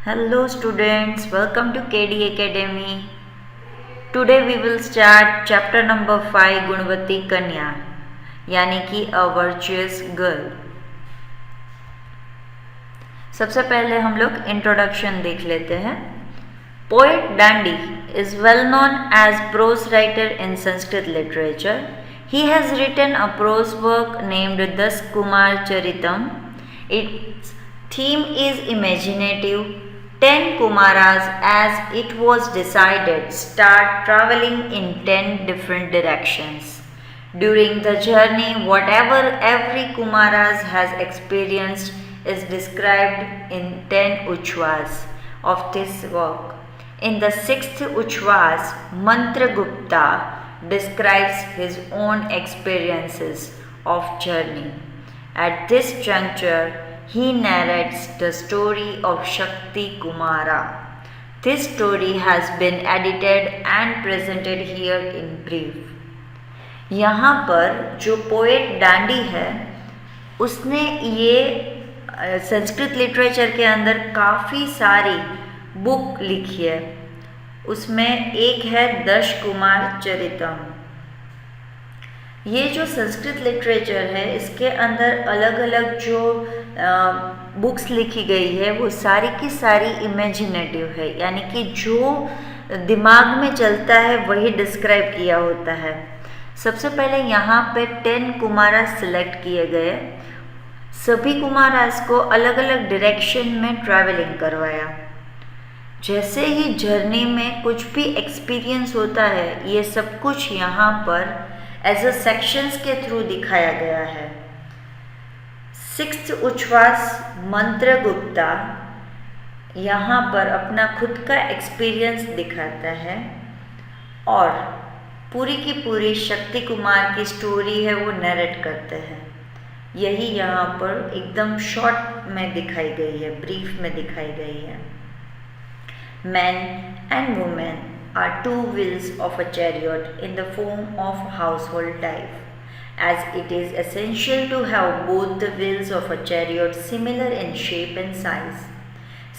Hello students, welcome to KD Academy. Today we will start chapter number 5 गुणवती कन्या यानी कि a virtuous girl. सबसे पहले हम लोग इंट्रोडक्शन देख लेते हैं। Poet Dandi is well known as prose writer in Sanskrit literature. He has written a prose work named Das Kumar Charitam. Its theme is imaginative. 10 Kumaras, as it was decided, start traveling in 10 different directions. During the journey, whatever every Kumaras has experienced is described in 10 Uchvas of this work. In the 6th Uchvas, Mantragupta describes his own experiences of journey. At this juncture, he narrates the story of Shakti Kumara. This story has been edited and presented here in brief. यहाँ पर जो poet डांडी है उसने ये Sanskrit literature के अंदर काफ़ी सारी बुक लिखी है। उसमें एक है दश कुमार चरितम। ये जो संस्कृत लिटरेचर है इसके अंदर अलग अलग जो बुक्स लिखी गई है वो सारी की सारी इमेजिनेटिव है, यानी कि जो दिमाग में चलता है वही डिस्क्राइब किया होता है। सबसे पहले यहाँ पे 10 कुमारास सिलेक्ट किए गए। सभी कुमारास को अलग अलग डायरेक्शन में ट्रैवलिंग करवाया। जैसे ही जर्नी में कुछ भी एक्सपीरियंस होता है ये सब कुछ यहाँ पर एज अ सेक्शंस के थ्रू दिखाया गया है। 6th उच्छ्वास मंत्रगुप्ता यहाँ पर अपना खुद का एक्सपीरियंस दिखाता है और पूरी की पूरी शक्ति कुमार की स्टोरी है वो नरेट करते हैं। यही यहाँ पर एकदम शॉर्ट में दिखाई गई है, ब्रीफ में दिखाई गई है। Men and women are two wheels of a chariot in the form of household life, as it is essential to have both the wheels of a chariot similar in shape and size.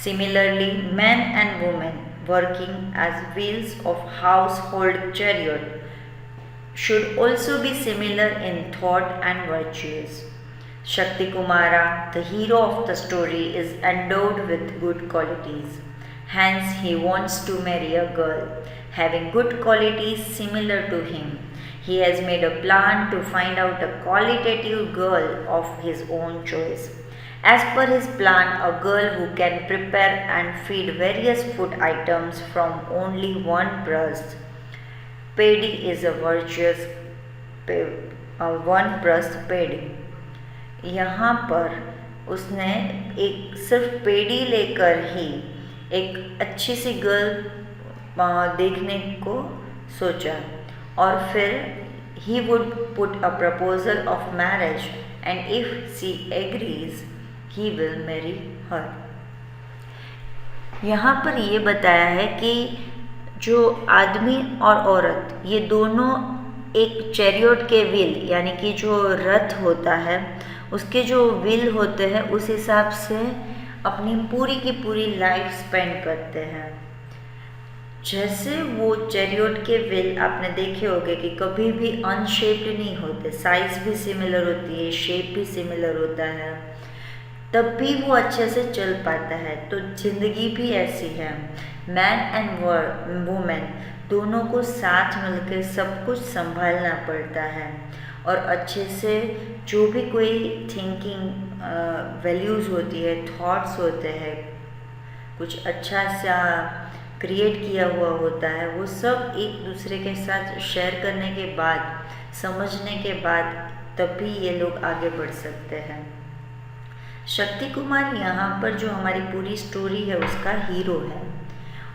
Similarly, men and women working as wheels of household chariot should also be similar in thought and virtues. Shakti Kumara, the hero of the story, is endowed with good qualities. Hence, he wants to marry a girl having good qualities similar to him. He has made a plan to find out a qualitative girl of his own choice. As per his plan, a girl who can prepare and feed various food items from only one breast. Paddy is a virtuous one breast paddy. यहाँ पर उसने एक सिर्फ पेड़ी लेकर ही एक अच्छी सी girl देखने को सोचा और फिर he would put a proposal of marriage and if she agrees he will marry her. यहाँ पर ये बताया है कि जो आदमी और औरत ये दोनों एक चैरियट के व्हील यानी कि जो रथ होता है उसके जो व्हील होते हैं उस हिसाब से अपनी पूरी की पूरी लाइफ स्पेंड करते हैं। जैसे वो चैरियट के व्हील आपने देखे होंगे कि कभी भी अनशेप्ड नहीं होते, साइज भी सिमिलर होती है, शेप भी सिमिलर होता है, तब भी वो अच्छे से चल पाता है। तो जिंदगी भी ऐसी है, मैन एंड वुमेन दोनों को साथ मिलकर सब कुछ संभालना पड़ता है और अच्छे से जो भी कोई थिंकिंग वैल्यूज़ होती है, थॉट्स होते हैं, कुछ अच्छा सा क्रिएट किया हुआ होता है, वो सब एक दूसरे के साथ शेयर करने के बाद, समझने के बाद तभी ये लोग आगे बढ़ सकते हैं। शक्ति कुमार यहाँ पर जो हमारी पूरी स्टोरी है उसका हीरो है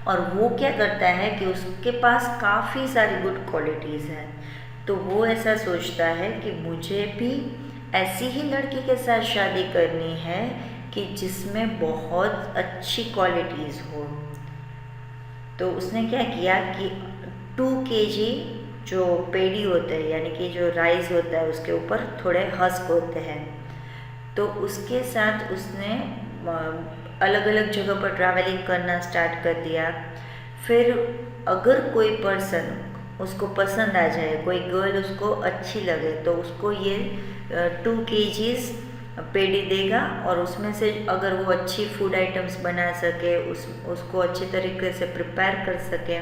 और वो क्या करता है कि उसके पास काफ़ी सारी गुड क्वालिटीज़ हैं। तो वो ऐसा सोचता है कि मुझे भी ऐसी ही लड़की के साथ शादी करनी है कि जिसमें बहुत अच्छी क्वालिटीज़ हो। तो उसने क्या किया कि 2 kg जो पेड़ी होते हैं यानी कि जो राइस होता है उसके ऊपर थोड़े हस्क होते हैं, तो उसके साथ उसने अलग अलग जगह पर ट्रैवलिंग करना स्टार्ट कर दिया। फिर अगर कोई पर्सन उसको पसंद आ जाए, कोई गर्ल उसको अच्छी लगे, तो उसको ये 2 kgs पेड़ी देगा और उसमें से अगर वो अच्छी फूड आइटम्स बना सके, उसको अच्छे तरीके से प्रिपेयर कर सके,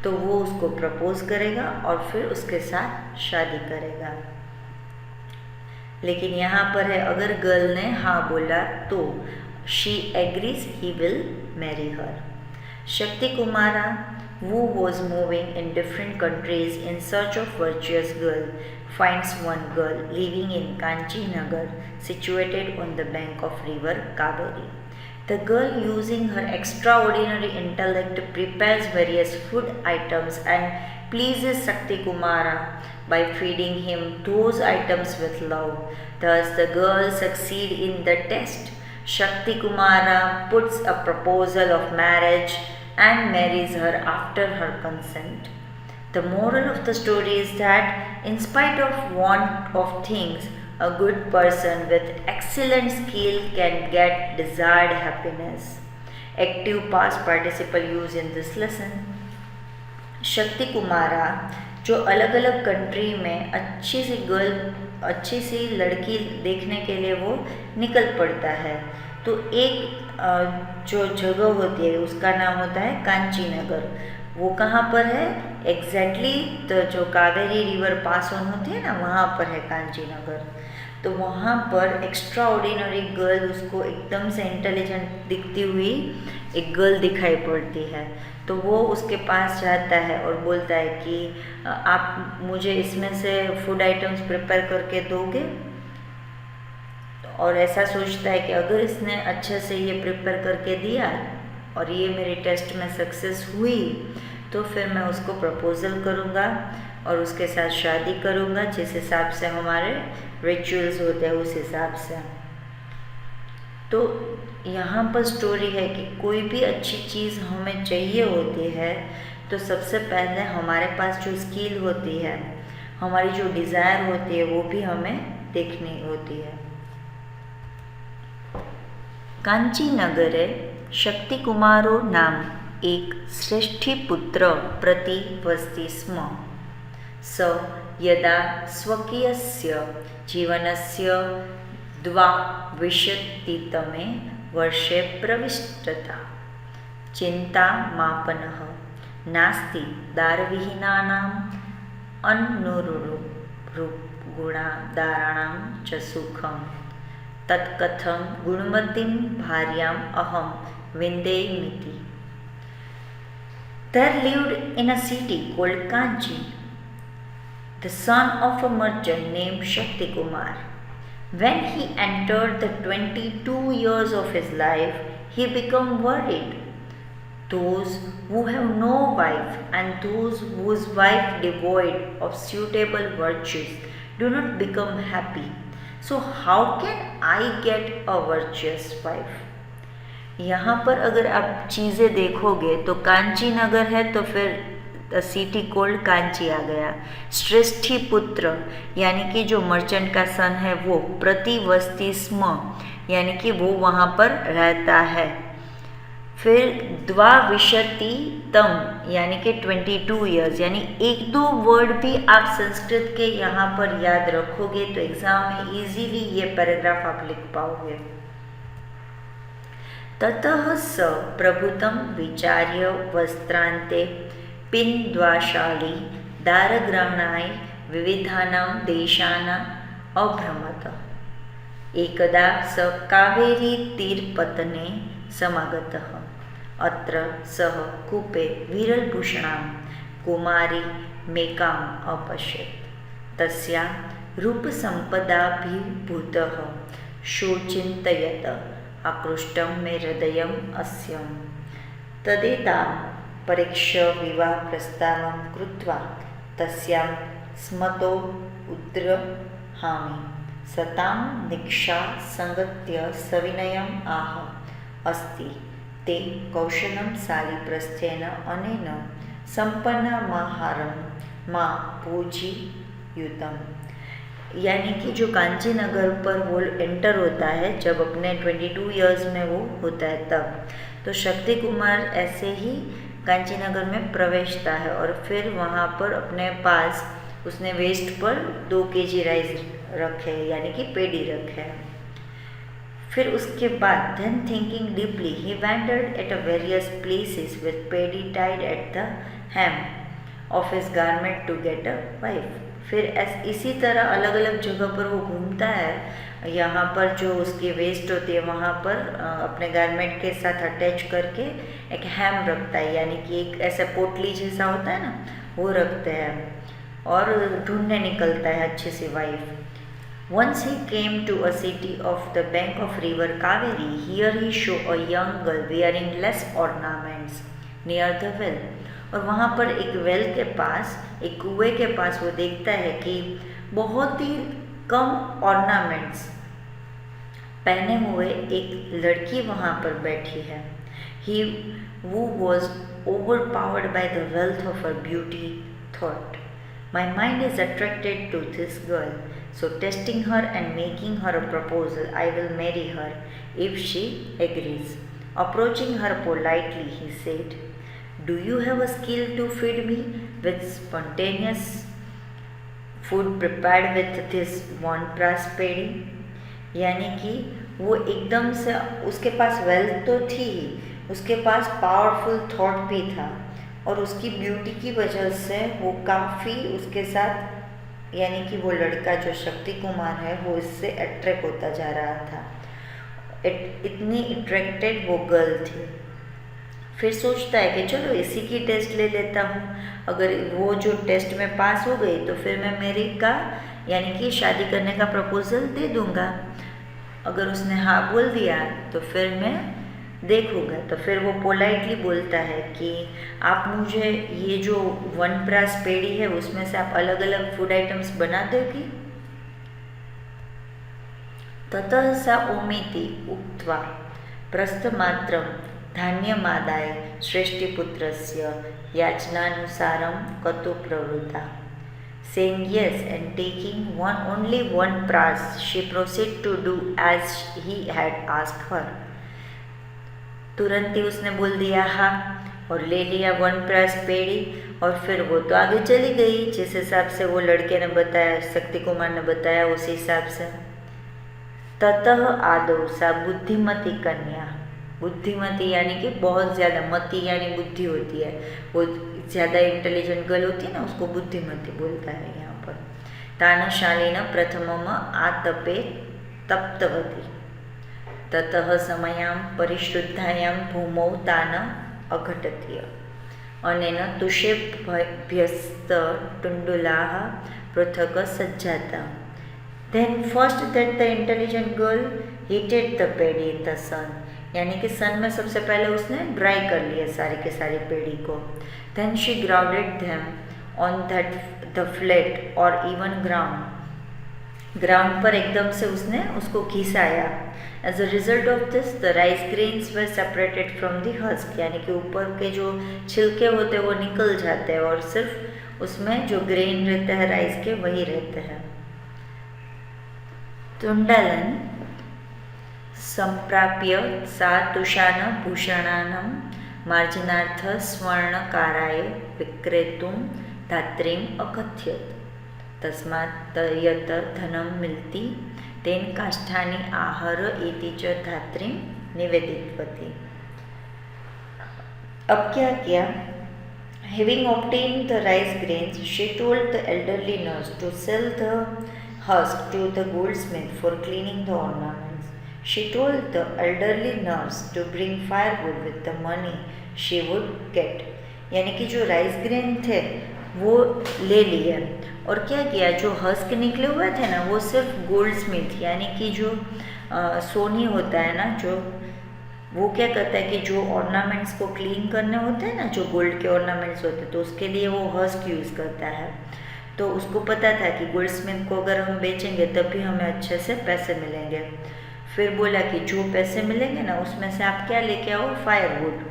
तो वो उसको प्रपोज करेगा और फिर उसके साथ शादी करेगा। लेकिन यहाँ पर है, अगर गर्ल ने हाँ बोला तो she agrees he will marry her. शक्ति Kumara, who was moving in different countries in search of virtuous girl, finds one girl living in Kanchi Nagar, situated on the bank of river Kaveri. The girl, using her extraordinary intellect, prepares various food items and pleases Shakti Kumara by feeding him those items with love. Thus the girl succeeds in the test. Shakti Kumara puts a proposal of marriage and marries her after her consent. The moral of the story is that in spite of want of things, a good person with excellent skill can get desired happiness. Active past participle used in this lesson. शक्ति कुमारा जो अलग अलग country में अच्छी सी लड़की देखने के लिए वो निकल पड़ता है। तो एक जो जगह होती है उसका नाम होता है कांची नगर। वो कहाँ पर है एग्जैक्टली? तो जो कावेरी रिवर पास ऑन होती है ना, वहाँ पर है कांची नगर। तो वहाँ पर एक्स्ट्रा ऑर्डिनरी गर्ल, उसको एकदम से इंटेलिजेंट दिखती हुई एक गर्ल दिखाई पड़ती है। तो वो उसके पास जाता है और बोलता है कि आप मुझे इसमें से फूड आइटम्स प्रिपेयर करके दोगे? और ऐसा सोचता है कि अगर इसने अच्छे से ये प्रिपेयर करके दिया और ये मेरे टेस्ट में सक्सेस हुई, तो फिर मैं उसको प्रपोजल करूँगा और उसके साथ शादी करूँगा, जिस हिसाब से हमारे रिचुअल्स होते हैं उस हिसाब से। तो यहाँ पर स्टोरी है कि कोई भी अच्छी चीज़ हमें चाहिए होती है, तो सबसे पहले हमारे पास जो स्किल होती है, हमारी जो डिज़ायर होती है, वो भी हमें देखनी होती है। कांची नगरे शक्तिकुमारो नाम एक श्रेष्ठीपुत्र प्रतिवसति स्म। स यदा स्वकीयस्य जीवनस्य 2020तमे वर्षे प्रविष्टता चिन्तामापन्नः नास्ति दारविहीनानाम् अन्नुरुगुणादाराणां च सुखम् तत्कथं गुणवतीं भार्याम् अहं विन्देयमिति। There lived in a city called Kanchi the son of a merchant named Shakti Kumar. When he entered the 22 years of his life, he became worried. Those who have no wife and those whose wife devoid of suitable virtues do not become happy. So how can I get a virtuous wife? यहाँ पर अगर आप चीज़ें देखोगे तो कांची नगर है, तो फिर सिटी कोल्ड कांची आ गया। श्रेष्ठी पुत्र यानी कि जो मर्चेंट का सन है वो, प्रतिवसति स्म यानी कि वो वहाँ पर रहता है। फिर 2020 यानी कि 22 ईयर्स, यानी एक दो वर्ड भी आप संस्कृत के यहाँ पर याद रखोगे तो एग्जाम में इजीली ये पैराग्राफ आप लिख पाओगे। ततः स प्रभुतं विचार्य वस्त्रान्ते पिन्द्वाशाली दारग्रहणाय विविधानां देशानां अभ्रमत। एकदा स कावेरी तीरपतने समागतः। अत्र सः कूपे विरलभूषणां कुमारी मेकाम् अपश्यत्। तस्यां रूपसम्पदाभिभूतः शोचिन्तयत् आकृष्टं मे हृदयम् अस्यम्। तदेतां परीक्ष्य विवाहप्रस्तावं कृत्वा तस्यां स्मतो उद्रहामि। सतां निक्षा संगत्य सविनयम् आह, अस्ति ते कौशलं शालीप्रस्थेन अनेन सम्पन्नमाहारं मा पूजियुतम्। यानी कि जो कांची नगर पर वो एंटर होता है जब अपने 22 ईयर्स में वो होता है तब, तो शक्ति कुमार ऐसे ही कांची नगर में प्रवेशता है और फिर वहाँ पर अपने पास उसने वेस्ट पर 2 kg राइस रखे यानी कि पेड़ी रखे हैं। फिर उसके बाद then thinking deeply he wandered at a various places with paddy tied at the hem of his garment to get a wife। फिर इसी तरह अलग अलग जगह पर वो घूमता है, यहाँ पर जो उसकी वेस्ट होती है वहाँ पर अपने गारमेंट के साथ अटैच करके एक हैम रखता है, यानी कि एक ऐसा पोटली जैसा होता है ना, वो रखते हैं और ढूंढने निकलता है अच्छी सी wife. Once he came to a city of the bank of river Kaveri, here he saw a young girl wearing less ornaments near the well। और वहाँ पर एक वेल के पास, एक कुएं के पास वो देखता है कि बहुत ही कम ऑर्नामेंट्स पहने हुए एक लड़की वहाँ पर बैठी है। He who was overpowered by the wealth of her beauty thought, my mind is attracted to this girl, so testing her and making her a proposal, I will marry her if she agrees। Approaching her politely, he said, do you have a skill to feed me with spontaneous food prepared with this one brass paddy। यानी कि वो एकदम से, उसके पास wealth तो थी ही, उसके पास powerful thought भी था और उसकी ब्यूटी की वजह से वो काफ़ी उसके साथ, यानी कि वो लड़का जो शक्ति कुमार है वो इससे अट्रैक्ट होता जा रहा था। इतनी अट्रैक्टेड वो गर्ल थी। फिर सोचता है कि चलो इसी की टेस्ट ले लेता हूँ, अगर वो जो टेस्ट में पास हो गई तो फिर मैं मेरी का यानी कि शादी करने का प्रपोज़ल दे दूँगा। अगर उसने हाँ बोल दिया तो फिर मैं देखूँगा। तो फिर वो पोलाइटली बोलता है कि आप मुझे ये जो वन प्रास पेड़ी है उसमें से आप अलग अलग फूड आइटम्स बना दोगी। ततः सा ओमिति उक्त्वा प्रस्थमात्रं धान्यमादाय श्रेष्ठीपुत्रस्य याचनानुसारं कतु प्रवृत्ता। Saying yes and taking only one pras, she proceeded to do as he had asked her। तुरंत ही उसने बोल दिया हाँ और ले लिया वन प्रास पेड़ी और फिर वो तो आगे चली गई जिस हिसाब से वो लड़के ने बताया, शक्ति कुमार ने बताया उसी हिसाब से। ततः आदौ सा बुद्धिमती कन्या, बुद्धिमती यानी कि बहुत ज़्यादा, मती यानी बुद्धि होती है, वो ज़्यादा इंटेलिजेंट गर्ल होती है ना, उसको बुद्धिमती बोलता है यहाँ पर। तानशालिन प्रथमम आतपे तप्तवती ततः समयां परिशुद्धायां भूमौ तान अघटतीय अनेन तुषेभ्यस्त टुंडुलाः पृथक् सज्जाता। Then first that the intelligent girl heated the paddy in the sun, यानी कि सन में सबसे पहले उसने ड्राई कर लिया सारी के सारी पेड़ी को। Then she grounded them on that the flat और इवन ग्राउंड पर एकदम से उसने उसको घिसाया। As a result of this the rice grains were separated from the husk, यानी कि ऊपर के जो छिलके होते हैं वो निकल जाते हैं और सिर्फ उसमें जो ग्रेन रहते हैं राइस के वही रहते हैं। तुंडलन संप्राप्य सा तुषान भूषणानं मार्जनार्थ स्वर्णकाराय विक्रेतुं धात्रीम् अकथयत्। तस्मात् यत् धनं मिलति तेन काष्ठानि आहर इति च धात्रीं निवेदितवती। अब क्या किया? Having obtained the rice grains, she told the elderly nurse to sell the husk to the goldsmith for cleaning the ornaments। She told the elderly nurse to bring firewood with the money she would get। यानी कि जो rice grain थे वो ले लिए और क्या किया, जो हस्क निकले हुए थे ना वो सिर्फ गोल्ड स्मिथ यानी कि जो सोनी होता है ना, जो वो क्या करता है कि जो ऑर्नामेंट्स को क्लीन करने होते हैं ना, जो गोल्ड के ऑर्नामेंट्स होते हैं तो उसके लिए वो हस्क यूज़ करता है। तो उसको पता था कि गोल्ड स्मिथ को अगर हम बेचेंगे तभी हमें अच्छे से पैसे मिलेंगे। फिर बोला कि जो पैसे मिलेंगे ना उसमें से आप क्या लेके आओ, फायरवुड,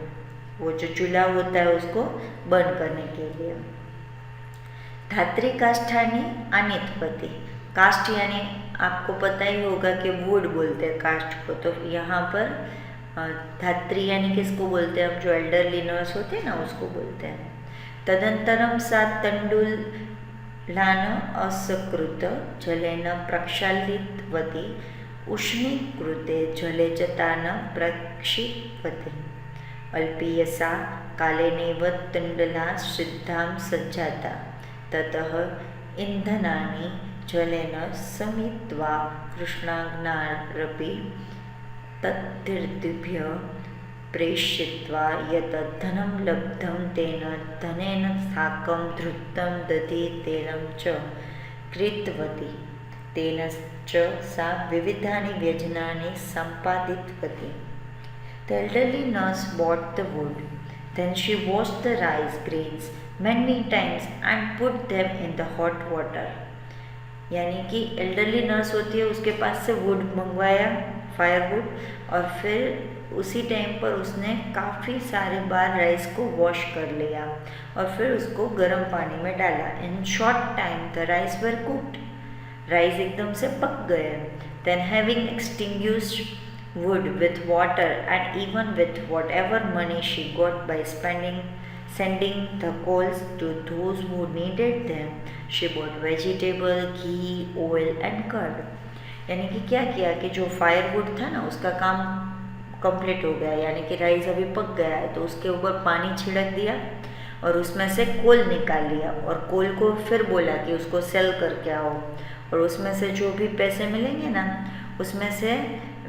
वो जो चूल्हा होता है उसको बर्न करने के लिए। धात्री काष्ठानी आनितवती, कास्ट यानी आपको पता ही होगा कि वुड बोलते हैं कास्ट को, तो यहाँ पर धात्री यानी किसको बोलते हैं हम, जो एल्डरली नर्स होते हैं ना उसको बोलते हैं। तदंतरम सा तंडुलान असकृत जलेन प्रक्षालितवती उष्णीकृते जले च तान प्रक्षिपति अल्पीयसा कालेनैव तण्डुला सिद्धां सज्जाता ततः इंधनानि जलेन समित्वा कृष्णाग्नारपि तत्तीर्थेभ्यः प्रेषयित्वा यत् धनं लब्धं तेन धनेन साकं धृतं दधि तैलं च कृतवती तेन च सा विविधानि व्यञ्जनानि सम्पादितवती। The elderly nurse bought the wood. Then she washed the rice grains many times and put them in the hot water. यानी कि एल्डरली नर्स होती है, उसके पास से वुड मंगवाया, फायरवुड, और फिर उसी टाइम पर उसने काफ़ी सारे बार राइस को वॉश कर लिया और फिर उसको गर्म पानी में डाला। In short time the rice were cooked, rice एकदम से पक गए। Then having extinguished wood with water and even with whatever money she got by sending the coals to those who needed them, she bought vegetable, ghee, oil and curd. यानी कि क्या किया कि जो फायरवुड था ना उसका काम कंप्लीट हो गया, यानी कि राइस अभी पक गया है तो उसके ऊपर पानी छिड़क दिया और उसमें से कोल निकाल लिया और कोल को फिर बोला कि उसको सेल करके आओ और उसमें से जो भी पैसे मिलेंगे ना उसमें से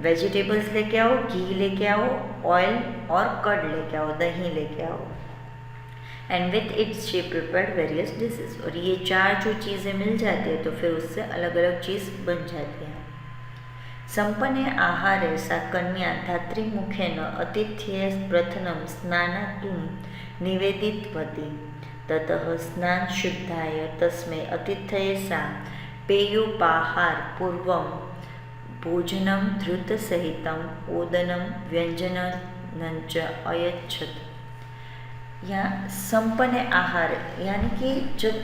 वेजिटेबल्स लेके आओ, घी लेके आओ, ऑयल और कर्ड लेके आओ, दही लेके आओ। And with its she prepared various dishes. और ये चार जो चीज़ें मिल जाती है तो फिर उससे अलग अलग चीज़ बन जाती है। संपन्ने आहारे सा कन्या धात्रीमुखेन अतिथ्ये प्रथमं स्नानातुं निवेदितवती ततः स्नानशुद्धाय तस्मै अतिथये सा पेयोपाहारपूर्वं भोजनं धृतसहितं ओदनं व्यंजनं च अयच्छत्। या संपन्न आहार यानी कि जब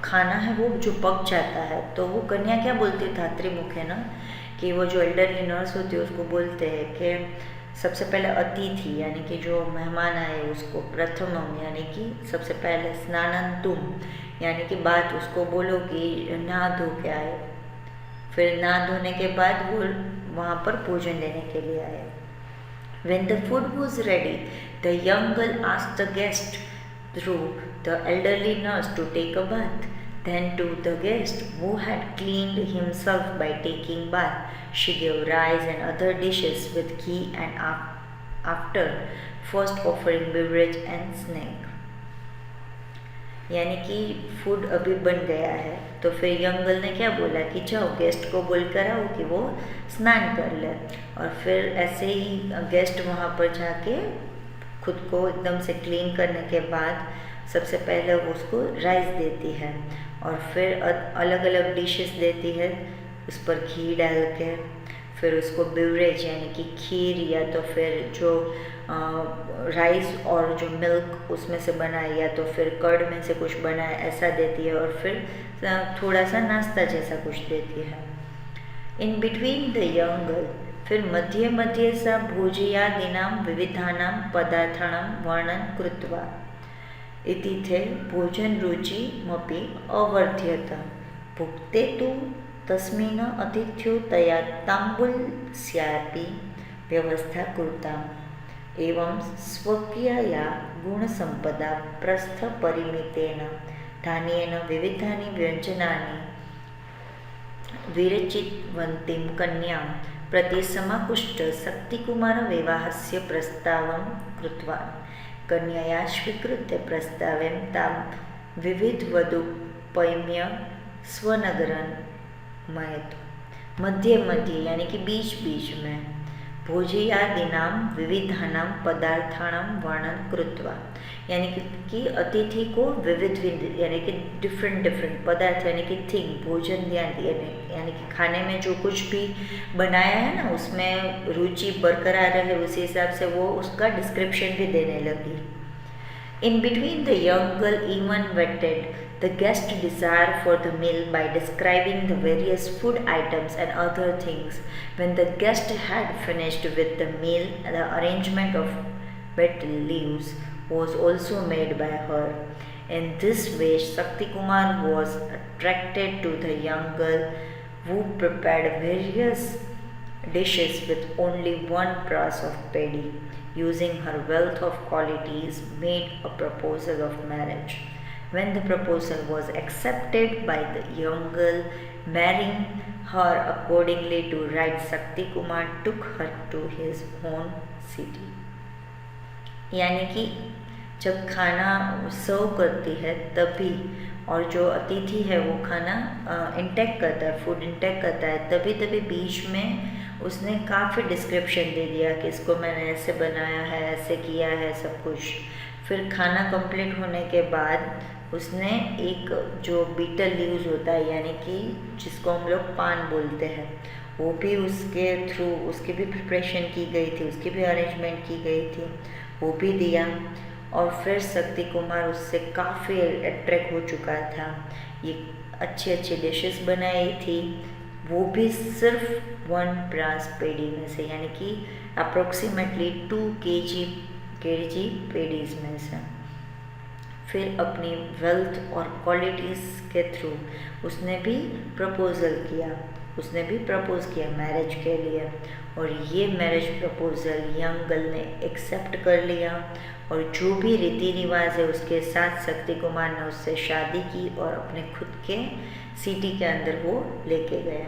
खाना है वो जो पक जाता है तो वो कन्या क्या बोलती है धात्रीमुख है ना, कि वो जो एल्डरली नर्स होती है उसको बोलते हैं कि सबसे पहले अतिथि यानी कि जो मेहमान आए उसको प्रथमम यानी कि सबसे पहले स्नानंतुम यानी कि बात उसको बोलो कि नहा धो के आए, फिर नहा धोने के बाद वो वहाँ पर भोजन लेने के लिए आए। When the food was ready, the young girl asked the guest through the elderly nurse to take a bath. Then to the guest who had cleaned himself by taking bath, she gave rice and other dishes with ghee and after first offering beverage and snack. यानी कि food अभी बन गया है तो फिर यंगल ने क्या बोला कि जाओ गेस्ट को बोल कर आओ कि वो स्नान कर ले, और फिर ऐसे ही गेस्ट वहाँ पर जाके खुद को एकदम से क्लीन करने के बाद सबसे पहले वो उसको राइस देती है और फिर अलग अलग डिशेस देती है उस पर घी डाल के, फिर उसको बेवरेज यानी कि खीर या तो फिर जो राइस और जो मिल्क उसमें से बनाए या तो फिर कर्ड में से कुछ बनाए ऐसा देती है, और फिर थोड़ा सा नाश्ता जैसा कुछ देती है। In between the young girl फिर मध्ये मध्ये सा भोजयादीनां विविधानां पदार्थानां वर्णनं कृत्वा इति भोजन रुचिमपि अवर्ध्यत। भुक्ते तु तस्मिन् अतिथ्यो तया ताम्बूलस्यापि व्यवस्था कृता। एवं स्वकीयया गुणसम्पदा प्रस्थपरिमितेन धान्येन विविधानि व्यञ्जनानि विरचितवतीं कन्यां प्रति समाकुष्ट शक्तिकुमारविवाहस्य प्रस्तावं कृतवान्। कन्यया स्वीकृत्य प्रस्तावेन तां विविधवधूपयम्य स्वनगरं मयतु। मध्य मध्य यानी कि बीच बीच में भोजयादीनां विविधानां पदार्थानां वर्णनं कृत्वा यानी कि अतिथि को विविध यानी कि डिफरेंट पदार्थ यानी कि थिंग भोजन यानी कि खाने में जो कुछ भी बनाया है ना उसमें रुचि बरकरार रहे उसी हिसाब से वो उसका डिस्क्रिप्शन भी देने लगी। In between, the young girl even whetted the guest's desire for the meal by describing the various food items and other things. When the guest had finished with the meal, the arrangement of wet leaves was also made by her. In this way, Shakti Kumar was attracted to the young girl, who prepared various dishes with only one brass of paddy. Using her wealth of qualities, made a proposal of marriage. When the proposal was accepted by the young girl, marrying her accordingly to right, Shakti Kumar took her to his own city. यानी कि जब खाना सर्व करती है तभी, और जो अतिथि है वो खाना इंटेक करता है, फूड इंटेक करता है, तभी बीच में उसने काफ़ी डिस्क्रिप्शन दे दिया कि इसको मैंने ऐसे बनाया है, ऐसे किया है, सब कुछ। फिर खाना कंप्लीट होने के बाद उसने एक जो बीटल लीव्स होता है, यानी कि जिसको हम लोग पान बोलते हैं, वो भी उसके थ्रू, उसकी भी प्रिपरेशन की गई थी, उसकी भी अरेंजमेंट की गई थी, वो भी दिया। और फिर शक्ति कुमार उससे काफ़ी अट्रैक्ट हो चुका था। ये अच्छी अच्छी डिशेस बनाई थी, वो भी सिर्फ 1 ब्रास पेडी में से, यानी कि अप्रोक्सीमेटली 2 केजी पेडीज में से। फिर अपनी वेल्थ और क्वालिटीज़ के थ्रू उसने भी प्रपोज़ किया मैरिज के लिए। और ये मैरिज प्रपोज़ल यंग गर्ल ने एक्सेप्ट कर लिया, और जो भी रीति रिवाज है उसके साथ शक्ति कुमार ने उससे शादी की और अपने खुद के सिटी के अंदर वो लेके गया।